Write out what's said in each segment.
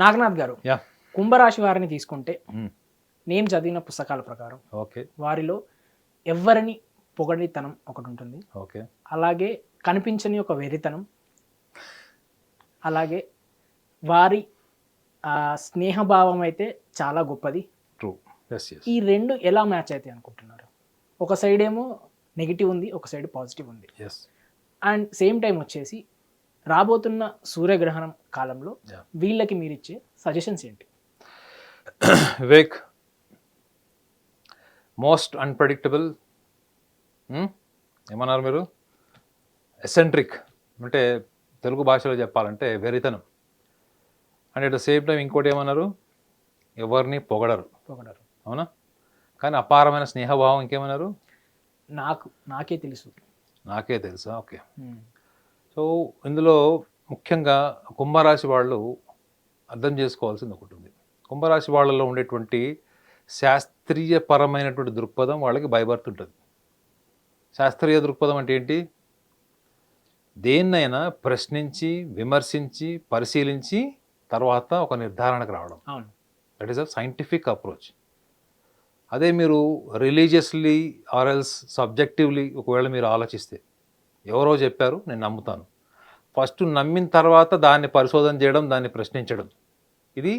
నాగనాథ్ గారు, యా కుంభరాశి వారిని తీసుకుంటే నేను చదివిన పుస్తకాల ప్రకారం ఓకే వారిలో ఎవ్వరిని పొగడితనం ఒకటి ఉంటుంది, ఓకే అలాగే కనిపించని ఒక వెరితనం, అలాగే వారి స్నేహభావం అయితే చాలా గొప్పది. ట్రూ. ఎస్ ఎస్ ఈ రెండు ఎలా మ్యాచ్ అవుతాయి అనుకుంటున్నారు? ఒక సైడ్ ఏమో నెగిటివ్ ఉంది, ఒక సైడ్ పాజిటివ్ ఉంది. ఎస్ అండ్ సేమ్ టైం వచ్చేసి రాబోతున్న సూర్యగ్రహణం కాలంలో Yeah. వీళ్ళకి మీరు ఇచ్చే సజెషన్స్ ఏంటి? వివేక్, మోస్ట్ అన్ప్రెడిక్టబుల్, ఏమన్నారు మీరు? ఎసెంట్రిక్ అంటే తెలుగు భాషలో చెప్పాలంటే వెరితనం. And at the same time ఇంకోటి ఏమన్నారు? ఎవరిని పొగడరు. అవునా? కానీ అపారమైన స్నేహభావం ఇంకేమన్నారు? నాకే తెలుసు. నాకే తెలుసా? ఓకే. సో ఇందులో ముఖ్యంగా కుంభరాశి వాళ్ళు అర్థం చేసుకోవాల్సింది ఒకటి ఉంది. కుంభరాశి వాళ్ళలో ఉండేటువంటి శాస్త్రీయపరమైనటువంటి దృక్పథం వాళ్ళకి బైబర్త్ ఉంటుంది. శాస్త్రీయ దృక్పథం అంటే ఏంటి? దేన్నైనా ప్రశ్నించి, విమర్శించి, పరిశీలించి తర్వాత ఒక నిర్ధారణకు రావడం. That is a scientific approach. అదే మీరు రిలీజియస్లీ ఆర్ ఎల్స్ సబ్జెక్టివ్లీ ఒకవేళ మీరు ఆలోచిస్తే, ఎవరో చెప్పారు నేను నమ్ముతాను, ఫస్ట్ నమ్మిన తర్వాత దాన్ని పరిశోధన చేయడం, దాన్ని ప్రశ్నించడం, ఇది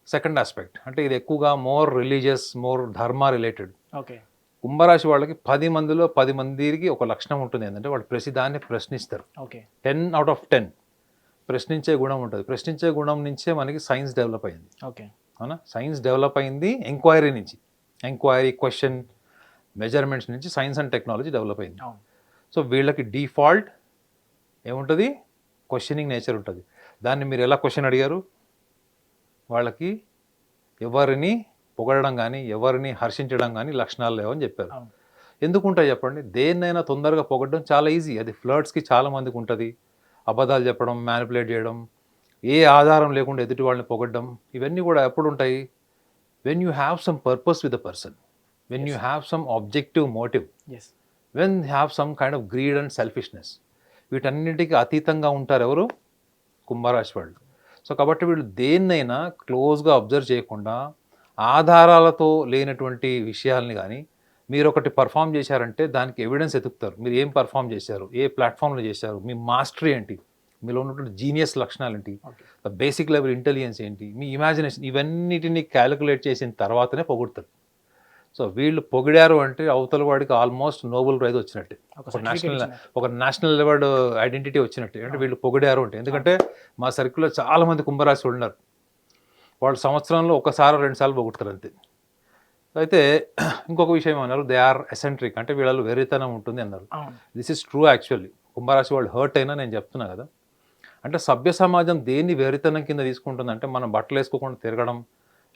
సెకండ్ ఆస్పెక్ట్. అంటే ఇది ఎక్కువగా మోర్ రిలీజియస్, మోర్ ధర్మ రిలేటెడ్. ఓకే. కుంభరాశి వాళ్ళకి 10 మందిలో 10 మందికి ఒక లక్షణం ఉంటుంది. ఏంటంటే వాళ్ళు ప్రతిదాన్ని ప్రశ్నిస్తారు. 10 out of 10 ప్రశ్నించే గుణం ఉంటుంది. ప్రశ్నించే గుణం నుంచే మనకి సైన్స్ డెవలప్ అయింది. అవునా? సైన్స్ డెవలప్ అయింది ఎంక్వైరీ నుంచి. ఎంక్వైరీ, క్వశ్చన్, మెజర్మెంట్స్ నుంచి సైన్స్ అండ్ టెక్నాలజీ డెవలప్ అయింది. సో వీళ్ళకి డిఫాల్ట్ ఏముంటుంది? క్వశ్చనింగ్ నేచర్ ఉంటుంది. దాన్ని మీరు ఎలా క్వశ్చన్ అడిగారు? వాళ్ళకి ఎవరిని పొగడడం కానీ, ఎవరిని హర్షించడం కానీ లక్షణాలు లేవని చెప్పారు. ఎందుకుంటాయి చెప్పండి? దేన్నైనా తొందరగా పొగడడం చాలా ఈజీ. అది ఫ్లర్ట్స్కి చాలా మందికి ఉంటుంది. అబద్ధాలు చెప్పడం, మ్యానిపులేట్ చేయడం, ఏ ఆధారం లేకుండా ఎదుటి వాళ్ళని పొగడడం, ఇవన్నీ కూడా ఎప్పుడు ఉంటాయి? When you have some purpose with the person, when you have some objective motive, when have some kind of greed and selfishness. వీటన్నిటికీ అతీతంగా ఉంటారు ఎవరు? కుంభరాశి వాళ్ళు. సో కాబట్టి వీళ్ళు దేన్నైనా క్లోజ్గా అబ్జర్వ్ చేయకుండా, ఆధారాలతో లేనటువంటి విషయాల్ని కానీ మీరు ఒకటి పర్ఫామ్ చేశారంటే దానికి ఎవిడెన్స్ ఎతుకుతారు. మీరు ఏం పర్ఫామ్ చేశారు, ఏ ప్లాట్ఫామ్లో చేశారు, మీ మాస్టరీ ఏంటి, మీలో ఉన్నటువంటి జీనియస్ లక్షణాలు ఏంటి, బేసిక్ లెవెల్ ఇంటెలిజెన్స్ ఏంటి, మీ ఇమాజినేషన్, ఇవన్నిటిని క్యాలిక్యులేట్ చేసిన తర్వాతనే పొగుడతారు. సో వీళ్ళు పొగిడారు అంటే అవతల వాడికి ఆల్మోస్ట్ నోబెల్ ప్రైజ్ వచ్చినట్టే, ఒక నేషనల్ లెవెల్ ఐడెంటిటీ వచ్చినట్టే. అంటే వీళ్ళు పొగిడారు అంటే, ఎందుకంటే మా సర్కిల్లో చాలామంది కుంభరాశి ఉన్నారు. వాళ్ళు సంవత్సరంలో ఒకసారి 2 సార్లు పొగుడతారు అంతే. అయితే ఇంకొక విషయం అన్నారు, దే ఆర్ ఎసెంట్రిక్, అంటే వీళ్ళలో వెరితనం ఉంటుంది అన్నారు. This is true actually. కుంభరాశి వాళ్ళు హర్ట్ అయినా నేను చెప్తున్నా కదా. అంటే సభ్య సమాజం దేన్ని వెరితనం కింద తీసుకుంటుందంటే, మనం బట్టలు వేసుకోకుండా తిరగడం,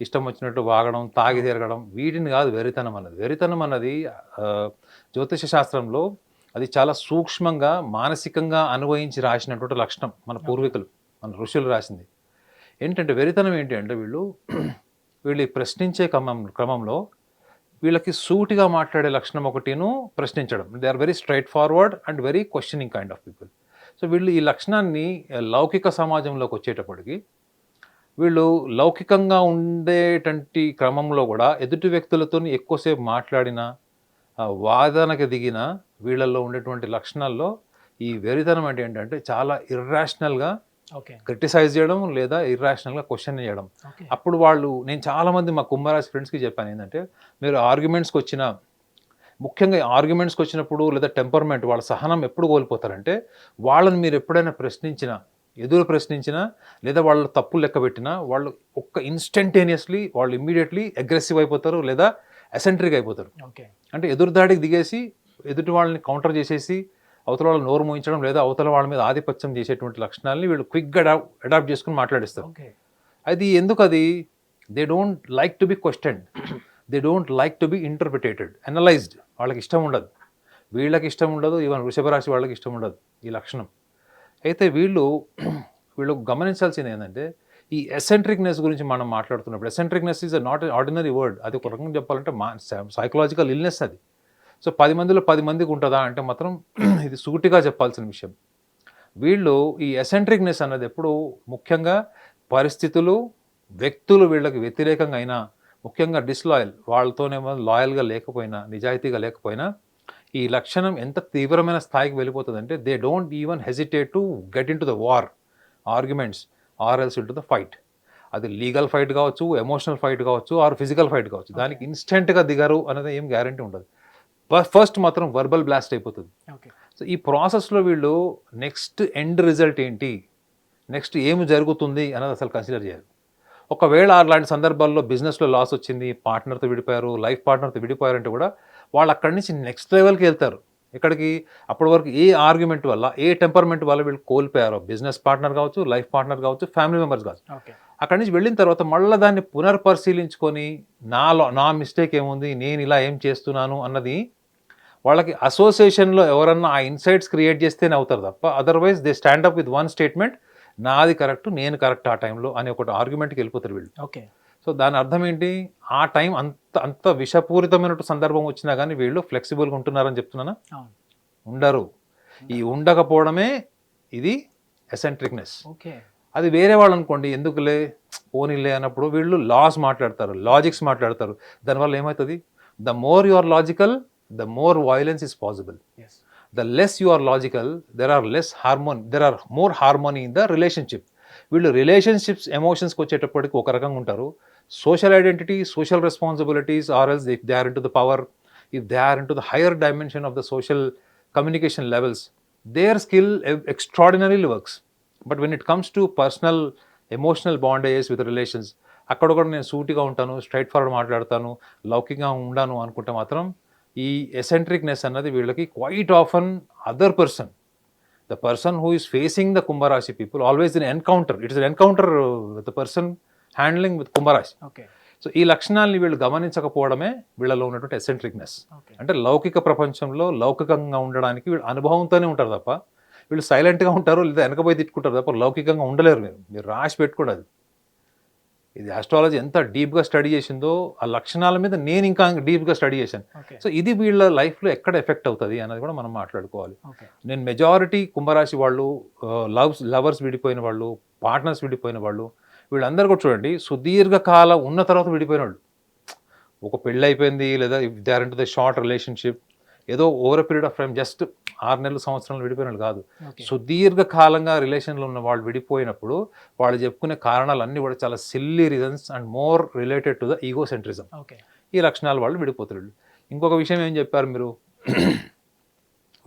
ఇష్టం వచ్చినట్టు వాగడం, తాగి తిరగడం, వీటిని కాదు వెరితనం అన్నది. వెరితనం అన్నది జ్యోతిష శాస్త్రంలో అది చాలా సూక్ష్మంగా, మానసికంగా అనుభవించి రాసినటువంటి లక్షణం. మన పూర్వీకులు, మన ఋషులు రాసింది. ఏంటంటే వెరితనం ఏంటి అంటే, వీళ్ళు ప్రశ్నించే క్రమంలో వీళ్ళకి సూటిగా మాట్లాడే లక్షణం ఒకటిను ప్రశ్నించడం. They are very straightforward and very questioning kind of people. So వీళ్ళు ఈ లక్షణాన్ని లౌకిక సమాజంలోకి వచ్చేటప్పటికి, వీళ్ళు లౌకికంగా ఉండేటువంటి క్రమంలో కూడా ఎదుటి వ్యక్తులతో ఎక్కువసేపు మాట్లాడినా, వాదనకి దిగిన వీళ్ళల్లో ఉండేటువంటి లక్షణాల్లో ఈ వెరితనం అంటే ఏంటంటే చాలా ఇర్రాషనల్గా క్రిటిసైజ్ చేయడం, లేదా ఇర్రాషనల్గా క్వశ్చన్ చేయడం. అప్పుడు వాళ్ళు, నేను చాలామంది మా కుంభరాశి ఫ్రెండ్స్కి చెప్పాను ఏంటంటే, మీరు ఆర్గ్యుమెంట్స్కి వచ్చిన, ముఖ్యంగా ఆర్గ్యుమెంట్స్కి వచ్చినప్పుడు లేదా టెంపర్మెంట్, వాళ్ళ సహనం ఎప్పుడు కోల్పోతారంటే, వాళ్ళని మీరు ఎప్పుడైనా ఎదురు ప్రశ్నించినా లేదా వాళ్ళ తప్పులు లెక్క పెట్టినా వాళ్ళు ఇన్స్టంటేనియస్లీ వాళ్ళు ఇమ్మీడియట్లీ అగ్రెసివ్ అయిపోతారు, లేదా అసెంట్రిక్ అయిపోతారు. అంటే ఎదురుదాడికి దిగేసి ఎదుటి వాళ్ళని కౌంటర్ చేసేసి అవతల వాళ్ళు నోరు మోయించడం, లేదా అవతల వాళ్ళ మీద ఆధిపత్యం చేసేటువంటి లక్షణాలని వీళ్ళు క్విక్గా అడాప్ట్ చేసుకుని మాట్లాడిస్తారు. అది ఎందుకు? అది they don't like to be questioned, they don't like to be interpreted, analysed. వాళ్ళకి ఇష్టం ఉండదు, వీళ్ళకి ఇష్టం ఉండదు, ఈవెన్ వృషభ రాశి వాళ్ళకి ఇష్టం ఉండదు ఈ లక్షణం. అయితే వీళ్ళు గమనించాల్సింది ఏంటంటే, ఈ ఎసెంట్రిక్నెస్ గురించి మనం మాట్లాడుతున్నప్పుడు, ఎసెంట్రిక్నెస్ ఈజ్ నాట్ ఆర్డినరీ వర్డ్. అది ఒక రకంగా చెప్పాలంటే సైకలాజికల్ ఇల్నెస్ అది. సో 10 మందిలో 10 మందికి ఉంటుందా అంటే మాత్రం ఇది సూటిగా చెప్పాల్సిన విషయం. వీళ్ళు ఈ ఎసెంట్రిక్నెస్ అన్నది ఎప్పుడు ముఖ్యంగా పరిస్థితులు, వ్యక్తులు వీళ్ళకి వ్యతిరేకంగా అయినా, ముఖ్యంగా డిస్లాయల్, వాళ్ళతోనేమో లాయల్గా లేకపోయినా, నిజాయితీగా లేకపోయినా, ఈ లక్షణం ఎంత తీవ్రమైన స్థాయికి వెళ్ళిపోతుందంటే they don't even hesitate to get into the war, arguments, or else into the fight. అది లీగల్ ఫైట్ కావచ్చు, ఎమోషనల్ ఫైట్ కావచ్చు, ఆర్ ఫిజికల్ ఫైట్ కావచ్చు. దానికి ఇన్స్టెంట్గా దిగారు అనేది ఏం గ్యారంటీ ఉండదు. ఫస్ట్ మాత్రం వర్బల్ బ్లాస్ట్ అయిపోతుంది. సో ఈ ప్రాసెస్లో వీళ్ళు నెక్స్ట్ ఎండ్ రిజల్ట్ ఏంటి, నెక్స్ట్ ఏమి జరుగుతుంది అన్నది అసలు కన్సిడర్ చేయాలి. ఒకవేళ అలాంటి సందర్భాల్లో బిజినెస్లో లాస్ వచ్చింది, పార్ట్నర్తో విడిపోయారు, లైఫ్ పార్ట్నర్తో విడిపోయారంటే కూడా వాళ్ళు అక్కడి నుంచి నెక్స్ట్ లెవెల్కి వెళ్తారు. ఇక్కడికి అప్పటి వరకు ఏ ఆర్గ్యుమెంట్ వల్ల, ఏ టెంపర్మెంట్ వల్ల వీళ్ళు కోల్పోయారో, బిజినెస్ పార్ట్నర్ కావచ్చు, లైఫ్ పార్ట్నర్ కావచ్చు, ఫ్యామిలీ మెంబర్స్ కావచ్చు, అక్కడి నుంచి వెళ్ళిన తర్వాత మళ్ళీ దాన్ని పునర్పరిశీలించుకొని నా మిస్టేక్ ఏముంది, నేను ఇలా ఏం చేస్తున్నాను అన్నది వాళ్ళకి అసోసియేషన్లో ఎవరన్నా ఆ ఇన్సైట్స్ క్రియేట్ చేస్తేనే అవుతారు తప్ప, otherwise they stand up with one statement, నాది కరెక్ట్, నేను కరెక్ట్ ఆ టైంలో అని ఒకటి ఆర్గ్యుమెంట్కి వెళ్ళిపోతారు వీళ్ళు. ఓకే. సో దాని అర్థం ఏంటి, ఆ టైం అంత విషపూరితమైన సందర్భం వచ్చినా కానీ వీళ్ళు ఫ్లెక్సిబుల్గా ఉంటున్నారని చెప్తున్నానా? ఉండరు. ఈ ఉండకపోవడమే ఇది ఎసెంట్రిక్నెస్. అది వేరే వాళ్ళు అనుకోండి, ఎందుకులే పోనీలే అన్నప్పుడు వీళ్ళు లాస్ మాట్లాడతారు, లాజిక్స్ మాట్లాడతారు. దానివల్ల ఏమవుతుంది, the more you are logical, the more violence is possible. The less you are logical, there are more harmony in the relationship. వీళ్ళు రిలేషన్షిప్స్, ఎమోషన్స్కి వచ్చేటప్పటికి ఒక రకంగా ఉంటారు. Social identity, social responsibilities, or else if they are into the power, if they are into the higher dimension of the social communication levels, their skill extraordinarily works. But when it comes to personal emotional bondages with relations, అక్కడ కూడా నేను సూటిగా ఉంటాను, straight forward మాట్లాడతాను, లౌకికంగా ఉండాను అనుకుంటే మాత్రం ఈ ఎసెంట్రిక్నెస్ అన్నది వీళ్ళకి quite often other person, the person who is facing the కుంభరాశి people always in encounter, it's an encounter with the person handling with కుంభరాశి. సో ఈ లక్షణాలని వీళ్ళు గమనించకపోవడమే వీళ్ళలో ఉన్నటువంటి ఎసెంట్రిక్నెస్. అంటే లౌకిక ప్రపంచంలో లౌకికంగా ఉండడానికి వీళ్ళు అనుభవంతోనే ఉంటారు తప్ప, వీళ్ళు సైలెంట్గా ఉంటారు లేదా వెనకపోయి తిట్టుకుంటారు తప్ప లౌకికంగా ఉండలేరు. మీరు రాసి పెట్టుకోండి. ఇది ఆస్ట్రాలజీ ఎంత డీప్గా స్టడీ చేసిందో ఆ లక్షణాల మీద నేను ఇంకా డీప్గా స్టడీ చేశాను. సో ఇది వీళ్ళ లైఫ్లో ఎక్కడ ఎఫెక్ట్ అవుతుంది అన్నది కూడా మనం మాట్లాడుకోవాలి. నేను మెజారిటీ కుంభరాశి వాళ్ళు, లవర్స్ విడిపోయిన వాళ్ళు, పార్ట్నర్స్ విడిపోయిన వాళ్ళు, వీళ్ళందరూ కూడా చూడండి సుదీర్ఘకాలం ఉన్న తర్వాత విడిపోయిన వాళ్ళు. ఒక పెళ్ళి అయిపోయింది లేదా they are into the short relationship, ఏదో over period of time just 6 నెలలు సంవత్సరాలు విడిపోయిన వాళ్ళు కాదు. సుదీర్ఘకాలంగా రిలేషన్లో ఉన్న వాళ్ళు విడిపోయినప్పుడు వాళ్ళు చెప్పుకునే కారణాలు అన్నీ కూడా చాలా silly reasons and more related to the egocentrism. ఈ లక్షణాలు వాళ్ళు విడిపోతారు. ఇంకొక విషయం ఏం చెప్పారు మీరు,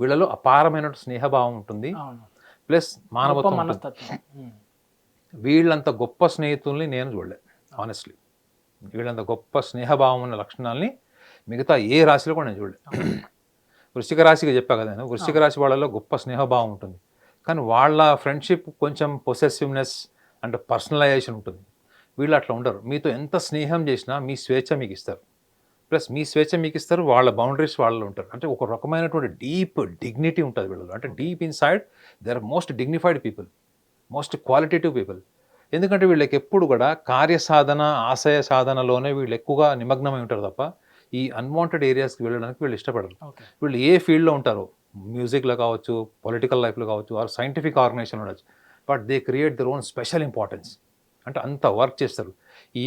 వీళ్ళలో అపారమైన స్నేహభావం ఉంటుంది, ప్లస్ మానవత్వం ఉంటుంది. వీళ్ళంత గొప్ప స్నేహితుల్ని నేను చూడలే ఆనెస్ట్లీ. వీళ్ళంత గొప్ప స్నేహభావం ఉన్న లక్షణాలని మిగతా ఏ రాశిలో కూడా నేను చూడలే. వృశ్చిక రాశిగా చెప్పా కదా నేను, వృశ్చిక రాశి వాళ్ళలో గొప్ప స్నేహభావం ఉంటుంది, కానీ వాళ్ళ ఫ్రెండ్షిప్ కొంచెం పొసెసివ్నెస్ అంటే పర్సనలైజేషన్ ఉంటుంది. వీళ్ళు అట్లా ఉండరు. మీతో ఎంత స్నేహం చేసినా మీ స్వేచ్ఛ మీకు ఇస్తారు, ప్లస్ మీ స్వేచ్ఛ మీకు ఇస్తారు, వాళ్ళ బౌండరీస్ వాళ్ళలో ఉంటారు. అంటే ఒక రకమైనటువంటి డీప్ డిగ్నిటీ ఉంటుంది వీళ్ళలో. అంటే deep inside they are most dignified people, most qualitative people. ఎందుకంటే వీళ్ళకి ఎప్పుడు కూడా కార్యసాధన, ఆశయ సాధనలోనే వీళ్ళు ఎక్కువగా నిమగ్నమై ఉంటారు తప్ప ఈ అన్వాంటెడ్ ఏరియాస్కి వెళ్ళడానికి వీళ్ళు ఇష్టపడరు. వీళ్ళు ఏ ఫీల్డ్లో ఉంటారో, మ్యూజిక్లో కావచ్చు, పొలిటికల్ లైఫ్లో కావచ్చు, ఆర్ సైంటిఫిక్ ఆర్గనైజేషన్ ఉండొచ్చు, but they create their own special importance. అంటే అంత వర్క్ చేస్తారు. ఈ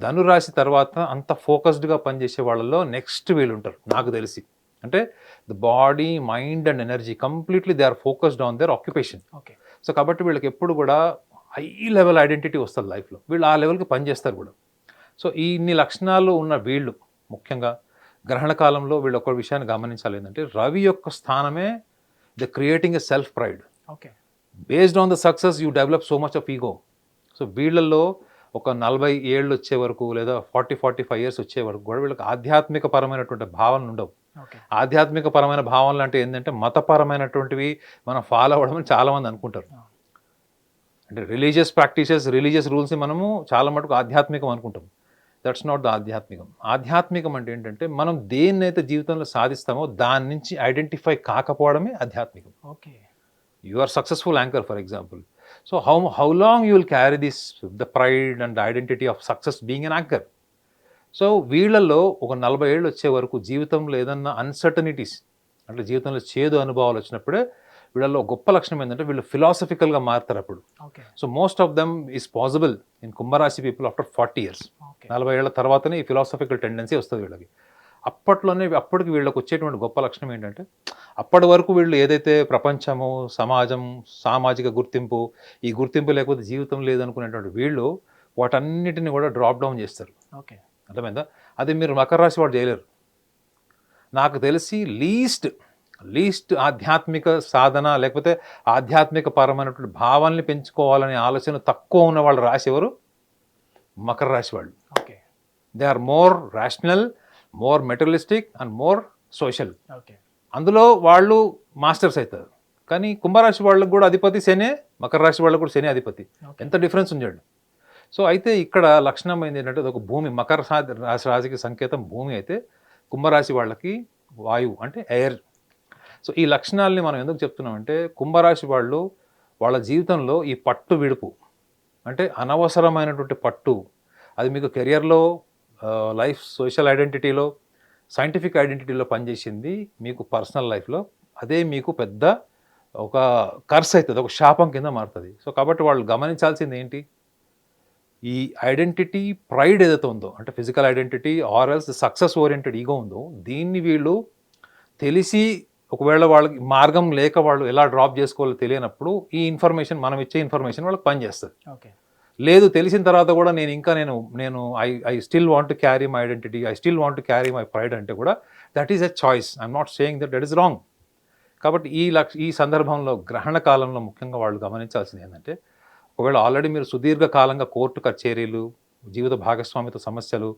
ధనురాశి తర్వాత అంత ఫోకస్డ్గా పనిచేసే వాళ్ళలో నెక్స్ట్ వీళ్ళు ఉంటారు నాకు తెలిసి. అంటే the body, mind and energy completely they are focused on their occupation. So కాబట్టి వీళ్ళకి ఎప్పుడు కూడా హై లెవెల్ ఐడెంటిటీ వస్తుంది లైఫ్లో, వీళ్ళు ఆ లెవెల్కి పనిచేస్తారు కూడా. సో ఇన్ని లక్షణాలు ఉన్న వీళ్ళు ముఖ్యంగా గ్రహణ కాలంలో వీళ్ళు ఒక విషయాన్ని గమనించాలి, ఏంటంటే రవి యొక్క స్థానమే the creating a self pride. Based on the success you develop so much of ego. So వీళ్ళల్లో ఒక 40 ఏళ్ళు వచ్చే వరకు లేదా 40-45 ఇయర్స్ వచ్చే వరకు కూడా వీళ్ళకి ఆధ్యాత్మిక పరమైనటువంటి భావనలు ఉండవు. ఆధ్యాత్మిక పరమైన భావనలు అంటే ఏంటంటే మతపరమైనటువంటివి మనం ఫాలో అవ్వడం చాలామంది అనుకుంటారు. అంటే రిలీజియస్ ప్రాక్టీసెస్, రిలీజియస్ రూల్స్ని మనము చాలా మటుకు ఆధ్యాత్మికం అనుకుంటాం. దట్స్ నాట్ ద ఆధ్యాత్మికం. ఆధ్యాత్మికం అంటే ఏంటంటే మనం దేన్నైతే జీవితంలో సాధిస్తామో దాని నుంచి ఐడెంటిఫై కాకపోవడమే ఆధ్యాత్మికం. You are successful anchor for example. So how long you will carry this the pride and identity of success being an anchor. So వీళ్ళల్లో ఒక 40 ఏళ్ళు వచ్చే వరకు జీవితంలో ఏదన్నా అన్సర్టనిటీస్ అంటే జీవితంలో చేదు అనుభవాలు వచ్చినప్పుడే వీళ్ళలో గొప్ప లక్షణం ఏంటంటే వీళ్ళు ఫిలాసఫికల్గా మారుతారు అప్పుడు. Okay. So most of them is possible in కుంభరాశి పీపుల్ ఆఫ్టర్ 40 years. ఓకే. 40 ఏళ్ల తర్వాతనే ఈ ఫిలాసఫికల్ టెండెన్సీ వస్తుంది వీళ్ళకి. అప్పటికి వీళ్ళకి వచ్చేటువంటి గొప్ప లక్షణం ఏంటంటే అప్పటి వరకు వీళ్ళు ఏదైతే ప్రపంచము, సమాజం, సామాజిక గుర్తింపు, ఈ గుర్తింపు లేకపోతే జీవితం లేదనుకునేటువంటి వీళ్ళు వాటన్నిటిని కూడా డ్రాప్ డౌన్ చేస్తారు. ఓకే. అర్థమైందా? అది మీరు మకర రాశి వాళ్ళు చేయలేరు. నాకు తెలిసి లీస్ట్ ఆధ్యాత్మిక సాధన లేకపోతే ఆధ్యాత్మిక పరమైనటువంటి భావాల్ని పెంచుకోవాలనే ఆలోచన తక్కువ ఉన్న వాళ్ళు రాశి ఎవరు? మకర రాశి వాళ్ళు. Okay. They are more rational, more materialistic and more social. Okay. అందులో వాళ్ళు మాస్టర్స్ అవుతారు. కానీ కుంభరాశి వాళ్ళకు కూడా అధిపతి శనే, మకర రాశి వాళ్ళకు కూడా శని అధిపతి. ఎంత డిఫరెన్స్ ఉంచండి. సో అయితే ఇక్కడ లక్షణం ఏంటి ఏంటంటే ఒక భూమి, మకర రాశికి సంకేతం భూమి అయితే కుంభరాశి వాళ్ళకి వాయువు అంటే ఎయిర్. సో ఈ లక్షణాలని మనం ఎందుకు చెప్తున్నామంటే కుంభరాశి వాళ్ళు వాళ్ళ జీవితంలో ఈ పట్టు విడుపు అంటే అనవసరమైనటువంటి పట్టు, అది మీకు కెరియర్లో, లైఫ్, సోషల్ ఐడెంటిటీలో, సైంటిఫిక్ ఐడెంటిటీలో పనిచేసింది, మీకు పర్సనల్ లైఫ్లో అదే మీకు పెద్ద ఒక కర్స్ అవుతుంది, ఒక శాపం కింద మారుతుంది. సో కాబట్టి వాళ్ళు గమనించాల్సింది ఏంటి, ఈ ఐడెంటిటీ ప్రైడ్ ఏదైతే ఉందో అంటే physical identity or else success oriented ego ఉందో దీన్ని వీళ్ళు తెలిసి ఒకవేళ వాళ్ళకి మార్గం లేక వాళ్ళు ఎలా డ్రాప్ చేసుకోవాలో తెలియనప్పుడు ఈ ఇన్ఫర్మేషన్, మనం ఇచ్చే ఇన్ఫర్మేషన్ వాళ్ళకి పనిచేస్తుంది. ఓకే. లేదు తెలిసిన తర్వాత కూడా నేను I still want to carry my identity, I still want to carry my pride అంటే కూడా that is a choice. I'm not saying that is wrong. కాబట్టి ఈ సందర్భంలో గ్రహణ కాలంలో ముఖ్యంగా వాళ్ళు గమనించాల్సింది ఏంటంటే ఒకవేళ ఆల్రెడీ మీరు సుదీర్ఘ కాలంగా కోర్టు కచేరీలు, జీవిత భాగస్వామితో సమస్యలు,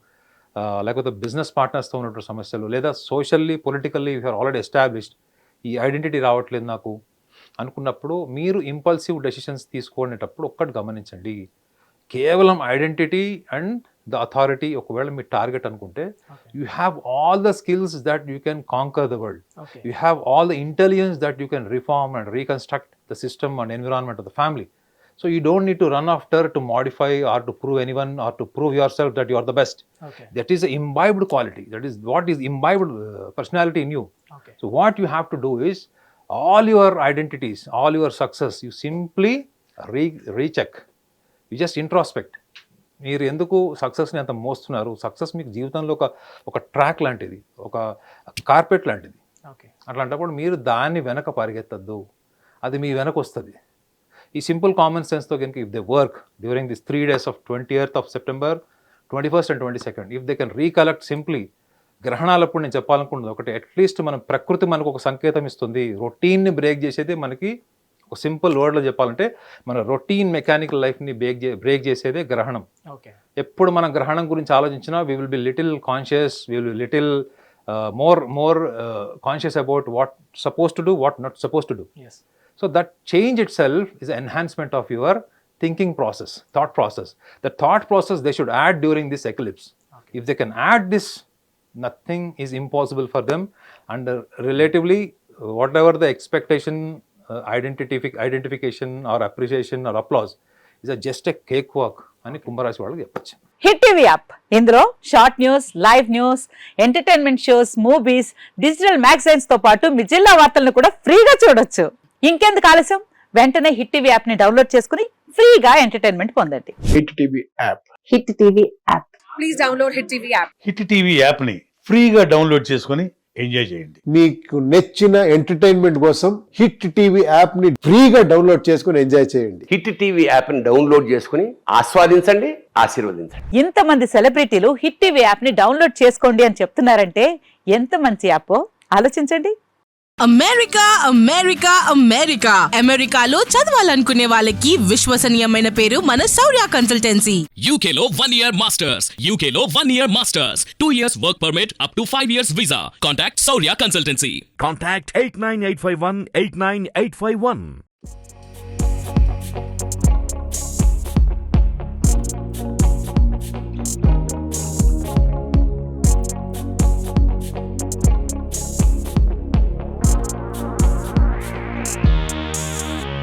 లేకపోతే బిజినెస్ పార్ట్నర్స్తో ఉన్నటువంటి సమస్యలు, లేదా socially politically you're already established, ఈ ఐడెంటిటీ రావట్లేదు నాకు అనుకున్నప్పుడు మీరు ఇంపల్సివ్ డెసిషన్స్ తీసుకునేటప్పుడు ఒక్కటి గమనించండి, కేవలం ఐడెంటిటీ అండ్ ద అథారిటీ ఒకవేళ మీ టార్గెట్ అనుకుంటే you have all the skills that you can conquer the world, you have all the intelligence that you can reform and reconstruct the system and environment of the family. So you don't need to run after to modify or to prove anyone or to prove yourself that you are the best. Okay. That is an imbibed quality. That is what is imbibed personality in you. Okay. So what you have to do is all your identities, all your success, you simply recheck. You just introspect. మీరు ఎందుకు సక్సెస్ని అంత మోస్తున్నారు? Success మీకు జీవితంలో ఒక track లాంటిది, ఒక carpet లాంటిది. ఓకే. అట్లాంటప్పుడు మీరు దాన్ని వెనక పరిగెత్తద్దు, అది మీ వెనక వస్తుంది. ఈ సింపుల్ కామన్ సెన్స్తో కనుక if they work during this 3 days of 20th of September, 21st and 22nd, if they can recollect simply, గ్రహణాలప్పుడు నేను చెప్పాలనుకున్నది ఒకటి, అట్లీస్ట్ మన ప్రకృతి మనకు ఒక సంకేతం ఇస్తుంది. రొటీన్ని బ్రేక్ చేసేది మనకి ఒక సింపుల్ వర్డ్లో చెప్పాలంటే మన రొటీన్ మెకానికల్ లైఫ్ని బ్రేక్ చేసేదే గ్రహణం. ఓకే. ఎప్పుడు మనం గ్రహణం గురించి ఆలోచించినా we will be little conscious, we will be little more conscious about what supposed to do, what not supposed to do. Yes. So that change itself is an enhancement of your thinking process, thought process. The thought process they should add during this eclipse. Okay. If they can add this, nothing is impossible for them, and relatively whatever the expectation, identification or appreciation or applause is just a cakewalk అని కుంభరాశి వాళ్ళకి చెప్పచ్చు. Hit TV app, ఇందులో short news, live news, entertainment shows, movies, digital magazines తో పాటు మీ జిల్లా వార్తలను కూడా ఫ్రీగా చూడొచ్చు. ఇంకెందుకు ఆలస్యం, వెంటనే హిట్ టీవీ యాప్ ని డౌన్లోడ్ చేసుకుని ఫ్రీగా ఎంటర్టైన్మెంట్ పొందండి. Hit TV app. Hit TV app. Please download hit TV app. Hit TV app ని ఫ్రీగా డౌన్లోడ్ చేసుకుని ఎంజాయ్ చేయండి. మీకు నచ్చిన ఎంటర్టైన్మెంట్ కోసం హిట్ టీవీ యాప్ ని ఫ్రీగా డౌన్లోడ్ చేసుకుని ఎంజాయ్ చేయండి. హిట్ టీవీ యాప్ ని డౌన్లోడ్ చేసుకుని ఆస్వాదించండి, ఆశీర్వదించండి. ఇంతమంది సెలబ్రిటీలు హిట్ టీవీ యాప్ ని డౌన్లోడ్ చేసుకోండి అని చెప్తున్నారంటే ఎంత మంచి యాప్ ఆలోచించండి. అమెరికా అమెరికా అమెరికా అమెరికాలో చదవాలనుకునే వాళ్ళకి విశ్వసనీయమైన పేరు మన శౌర్య కన్సల్టెన్సీ. UK లో 1 year masters, UK లో 1 year masters, 2 years work permit up to 5 years visa. Contact Saurya Consultancy. Contact 89851 89851.